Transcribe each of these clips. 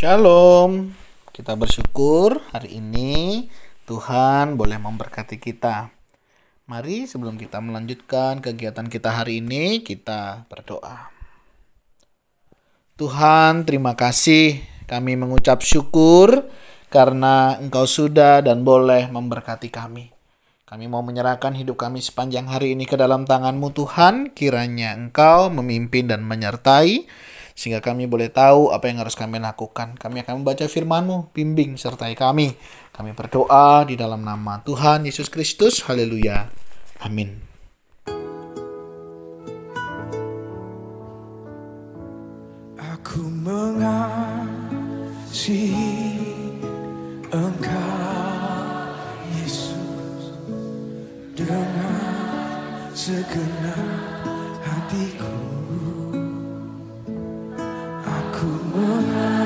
Shalom. Kita bersyukur hari ini Tuhan boleh memberkati kita. Mari sebelum kita melanjutkan kegiatan kita hari ini, kita berdoa. Tuhan, terima kasih. Kami mengucap syukur karena Engkau sudah dan boleh memberkati kami. Kami mau menyerahkan hidup kami sepanjang hari ini ke dalam tangan-Mu Tuhan. Kiranya Engkau memimpin dan menyertai, sehingga kami boleh tahu apa yang harus kami lakukan. Kami akan membaca firman-Mu, bimbing sertai kami. Kami berdoa di dalam nama Tuhan Yesus Kristus. Haleluya. Amin. Aku mengasihi Engkau, Yesus, dengan segenap hatiku. Aku mengasihi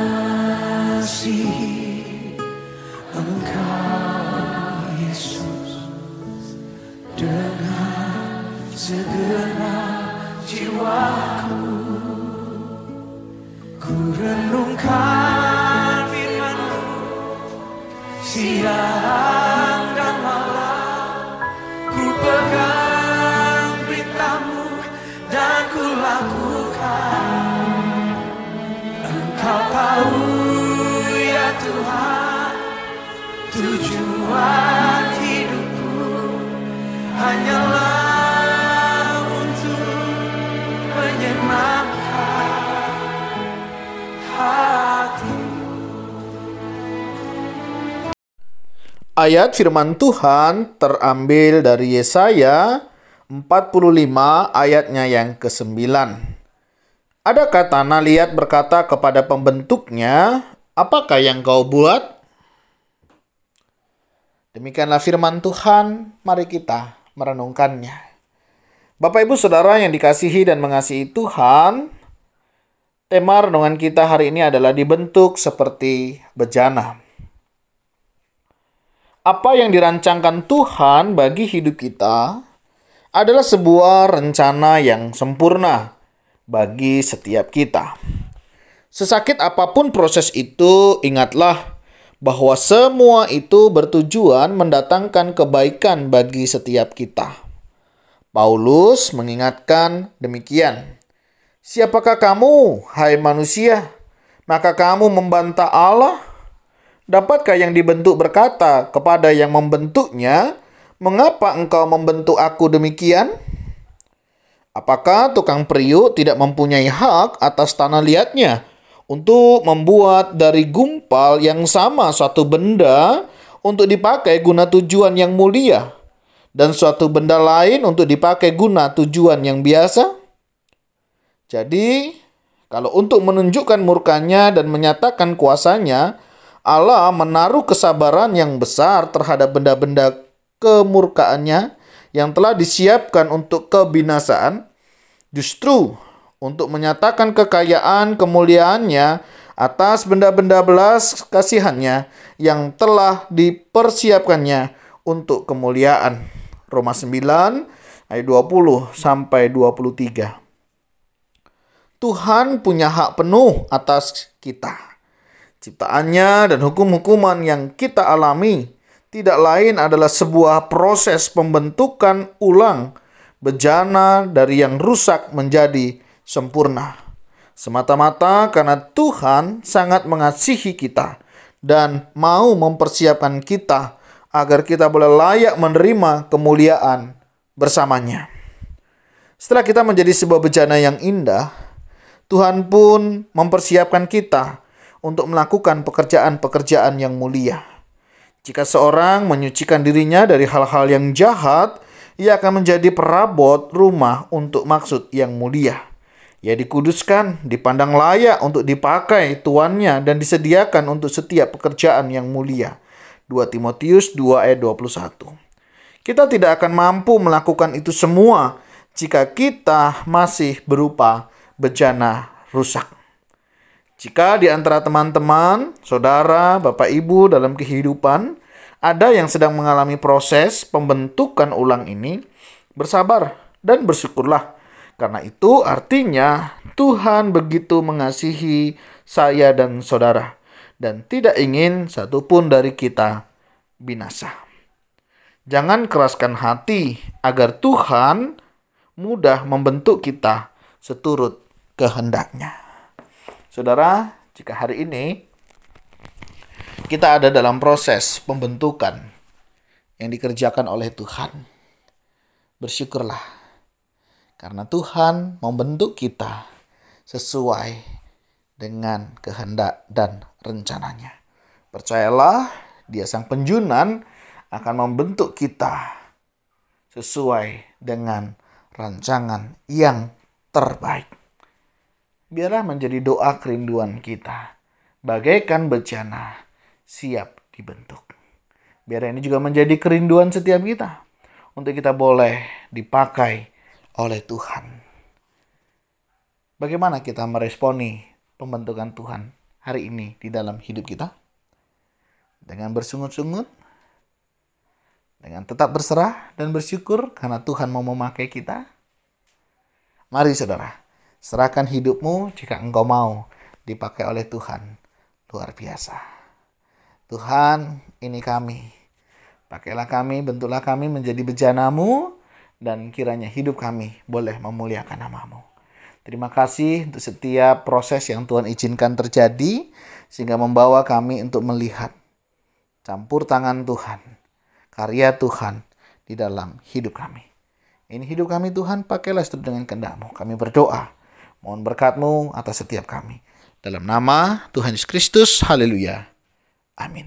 Engkau, Yesus, dengan segenap jiwaku. Ku renungkan firman-Mu siang dan malam. Ku pegang perintah-Mu dan ku lakukan. Engkau tahu ya Tuhan, tujuan hidupku hanyalah untuk menyenangkan hati. Ayat firman Tuhan terambil dari Yesaya 45 ayatnya yang ke-9. Adakah tanah liat berkata kepada pembentuknya, apakah yang kau buat? Demikianlah firman Tuhan, mari kita merenungkannya. Bapak Ibu Saudara yang dikasihi dan mengasihi Tuhan, tema renungan kita hari ini adalah dibentuk seperti bejana. Apa yang dirancangkan Tuhan bagi hidup kita adalah sebuah rencana yang sempurna bagi setiap kita. Sesakit apapun proses itu, ingatlah bahwa semua itu bertujuan mendatangkan kebaikan bagi setiap kita. Paulus mengingatkan demikian. Siapakah kamu, hai manusia? Maka kamu membantah Allah? Dapatkah yang dibentuk berkata kepada yang membentuknya, mengapa engkau membentuk aku demikian? Apakah tukang periuk tidak mempunyai hak atas tanah liatnya untuk membuat dari gumpal yang sama suatu benda untuk dipakai guna tujuan yang mulia, dan suatu benda lain untuk dipakai guna tujuan yang biasa? Jadi, kalau untuk menunjukkan murkanya dan menyatakan kuasanya, Allah menaruh kesabaran yang besar terhadap benda-benda kemurkaannya yang telah disiapkan untuk kebinasaan, justru untuk menyatakan kekayaan kemuliaannya atas benda-benda belas kasihannya yang telah dipersiapkannya untuk kemuliaan. Roma 9 ayat 20 sampai 23. Tuhan punya hak penuh atas kita. Ciptaannya dan hukum-hukuman yang kita alami tidak lain adalah sebuah proses pembentukan ulang bejana dari yang rusak menjadi sempurna. Semata-mata karena Tuhan sangat mengasihi kita dan mau mempersiapkan kita agar kita boleh layak menerima kemuliaan bersamanya. Setelah kita menjadi sebuah bejana yang indah, Tuhan pun mempersiapkan kita untuk melakukan pekerjaan-pekerjaan yang mulia. Jika seorang menyucikan dirinya dari hal-hal yang jahat, ia akan menjadi perabot rumah untuk maksud yang mulia. Ia dikuduskan, dipandang layak untuk dipakai tuannya dan disediakan untuk setiap pekerjaan yang mulia. 2 Timotius 2 ayat 21. Kita tidak akan mampu melakukan itu semua jika kita masih berupa bejana rusak. Jika di antara teman-teman, saudara, bapak, ibu dalam kehidupan ada yang sedang mengalami proses pembentukan ulang ini, bersabar dan bersyukurlah. Karena itu artinya Tuhan begitu mengasihi saya dan saudara. dan tidak ingin satupun dari kita binasa. Jangan keraskan hati agar Tuhan mudah membentuk kita seturut kehendaknya. Saudara, jika hari ini kita ada dalam proses pembentukan yang dikerjakan oleh Tuhan, bersyukurlah karena Tuhan membentuk kita sesuai dengan kehendak dan rencananya. Percayalah, Dia Sang Penjunan akan membentuk kita sesuai dengan rancangan yang terbaik. Biarlah menjadi doa kerinduan kita, bagaikan bejana siap dibentuk. Biar ini juga menjadi kerinduan setiap kita, untuk kita boleh dipakai oleh Tuhan. Bagaimana kita meresponi pembentukan Tuhan hari ini di dalam hidup kita? Dengan bersungut-sungut, dengan tetap berserah dan bersyukur karena Tuhan mau memakai kita. Mari saudara, serahkan hidupmu jika engkau mau dipakai oleh Tuhan. Luar biasa. Tuhan, ini kami. Pakailah kami, bentuklah kami menjadi bejana-Mu, dan kiranya hidup kami boleh memuliakan nama-Mu. Terima kasih untuk setiap proses yang Tuhan izinkan terjadi, sehingga membawa kami untuk melihat campur tangan Tuhan, karya Tuhan di dalam hidup kami. Ini hidup kami Tuhan, pakailah seturut dengan kehendak-Mu. Kami berdoa, mohon berkat-Mu atas setiap kami. Dalam nama Tuhan Yesus Kristus, haleluya. Amin.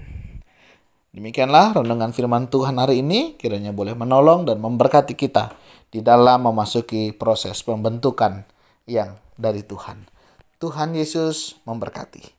Demikianlah renungan firman Tuhan hari ini, kiranya boleh menolong dan memberkati kita di dalam memasuki proses pembentukan yang dari Tuhan. Tuhan Yesus memberkati.